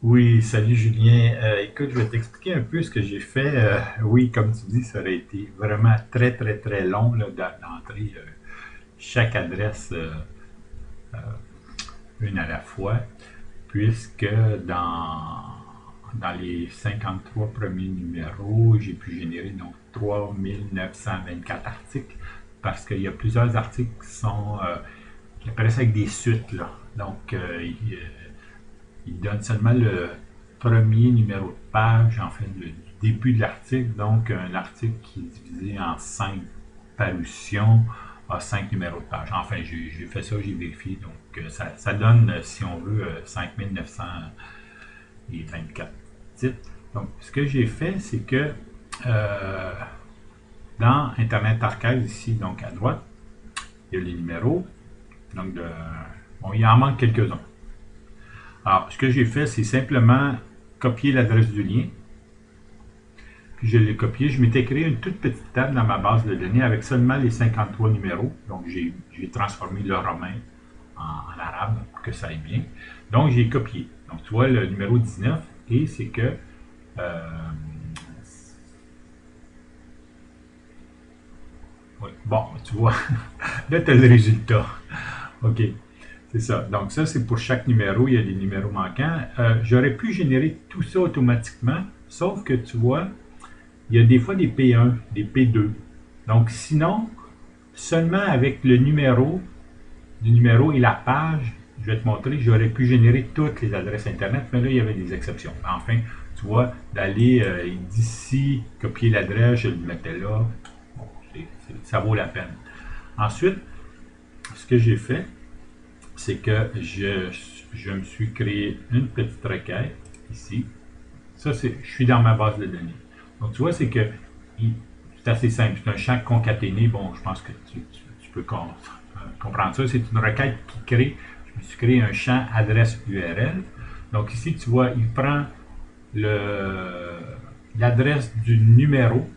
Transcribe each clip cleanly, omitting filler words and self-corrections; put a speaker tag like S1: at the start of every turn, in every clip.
S1: Oui, salut Julien. Écoute, je vais t'expliquer un peu ce que j'ai fait. Oui, comme tu dis, ça aurait été vraiment très, très, très long là, d'entrer chaque adresse une à la fois, puisque dans les 53 premiers numéros, j'ai pu générer donc 3924 articles, parce qu'il y a plusieurs articles qui apparaissent avec des suites. Là. Donc, il donne seulement le premier numéro de page, en fait, le début de l'article. Donc, un article qui est divisé en 5 parutions a 5 numéros de page. Enfin, j'ai fait ça, j'ai vérifié. Donc, ça donne, si on veut, 5924 titres. Donc, ce que j'ai fait, c'est que euh, dans Internet Archive, ici, donc à droite, il y a les numéros. Donc, bon, il en manque quelques-uns. Alors, ce que j'ai fait, c'est simplement copier l'adresse du lien. Puis je l'ai copié. Je m'étais créé une toute petite table dans ma base de données avec seulement les 53 numéros. Donc, j'ai transformé le romain en arabe pour que ça aille bien. Donc, j'ai copié. Donc, tu vois le numéro 19 et c'est que oui, bon, tu vois, là, tu as le résultat. OK, c'est ça. Donc, ça, c'est pour chaque numéro. Il y a des numéros manquants. J'aurais pu générer tout ça automatiquement, sauf que tu vois, il y a des fois des P1, des P2. Donc, sinon, seulement avec le numéro et la page, je vais te montrer, j'aurais pu générer toutes les adresses Internet, mais là, il y avait des exceptions. Enfin, tu vois, d'aller d'ici, copier l'adresse, je le mettais là, bon, ça vaut la peine. Ensuite, ce que j'ai fait, c'est que je me suis créé une petite requête ici. Ça, je suis dans ma base de données. Donc, tu vois, c'est que c'est assez simple. C'est un champ concaténé. Bon, je pense que tu peux comprendre ça. C'est une requête qui crée, je me suis créé un champ adresse URL. Donc, ici, tu vois, il prend l'adresse du numéro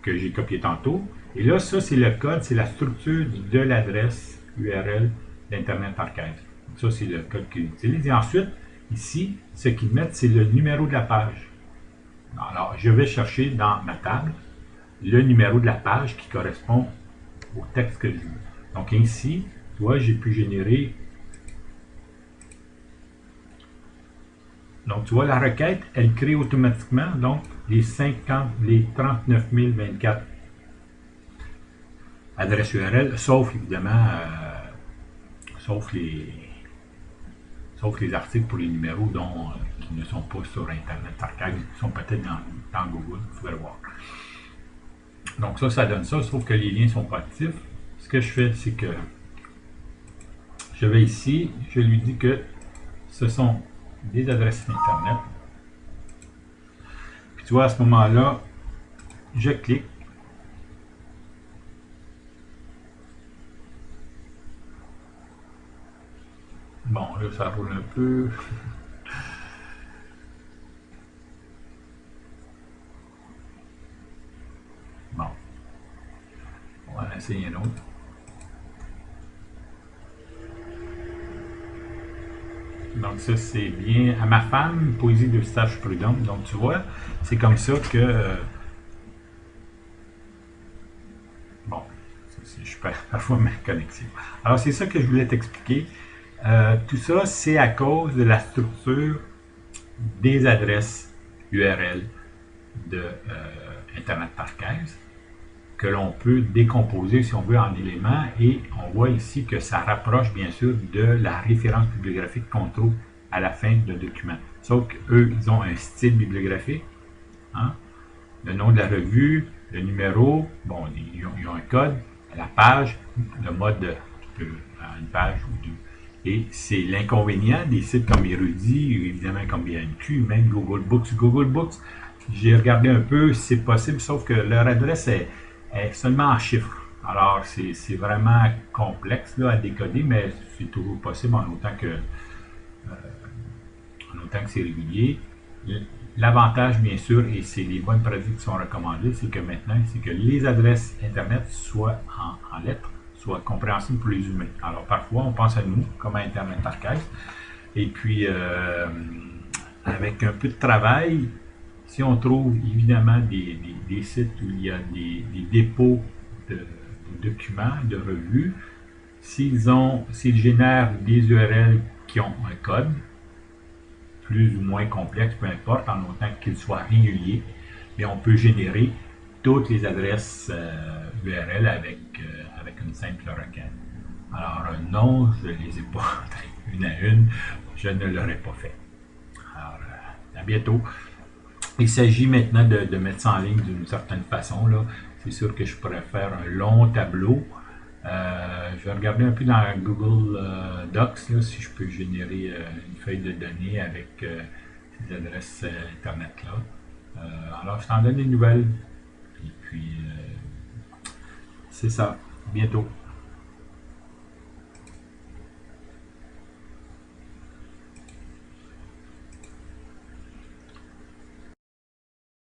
S1: que j'ai copié tantôt. Et là, ça, c'est le code, c'est la structure de l'adresse URL d'Internet Archive. Donc, ça, c'est le code qu'il utilise. Et ensuite, ici, ce qu'ils mettent, c'est le numéro de la page. Alors, je vais chercher dans ma table le numéro de la page qui correspond au texte que je veux. Donc, ici, tu vois, j'ai pu générer. Donc, tu vois, la requête, elle crée automatiquement donc les 39 024 adresses URL, sauf évidemment, sauf les, sauf les articles pour les numéros qui ne sont pas sur Internet Archive, qui sont peut-être dans Google, vous pouvez le voir. Donc ça donne ça, sauf que les liens ne sont pas actifs. Ce que je fais, c'est que je vais ici, je lui dis que ce sont des adresses Internet. Puis tu vois, à ce moment-là, je clique. Bon, là, ça roule un peu. Bon, on va en essayer un autre. Donc ça, c'est bien à ma femme, Poésie de Eustache Prudhomme. Donc tu vois, c'est comme ça que... bon, je perds parfois ma connexion. Alors c'est ça que je voulais t'expliquer. Tout ça, c'est à cause de la structure des adresses URL de Internet Archive que l'on peut décomposer, si on veut, en éléments. Et on voit ici que ça rapproche, bien sûr, de la référence bibliographique qu'on trouve à la fin d'un document. Sauf qu'eux, ils ont un style bibliographique, hein? Le nom de la revue, le numéro, bon, ils ont un code, la page, le mode une page ou deux. Et c'est l'inconvénient des sites comme Érudit, évidemment comme BNQ, même Google Books. Google Books, j'ai regardé un peu, c'est possible, sauf que leur adresse est seulement en chiffres. Alors, c'est vraiment complexe là, à décoder, mais c'est toujours possible en autant que c'est régulier. L'avantage, bien sûr, et c'est les bonnes pratiques qui sont recommandées, c'est que maintenant, c'est que les adresses Internet soient en lettres, soient compréhensibles pour les humains. Alors, parfois, on pense à nous, comme à Internet Archive, Et puis, avec un peu de travail, si on trouve évidemment des sites où il y a des dépôts de documents, de revues, s'ils génèrent des URL qui ont un code, plus ou moins complexe, peu importe, en autant qu'il soit régulier, mais on peut générer toutes les adresses URL avec une simple requête. Alors non, je ne les ai pas une à une, je ne l'aurais pas fait. Alors, à bientôt. Il s'agit maintenant de mettre ça en ligne d'une certaine façon. C'est sûr que je pourrais faire un long tableau. Je vais regarder un peu dans Google Docs là, si je peux générer une feuille de données avec ces adresses Internet-là. Alors, je t'en donne des nouvelles. Et puis, c'est ça. Bientôt.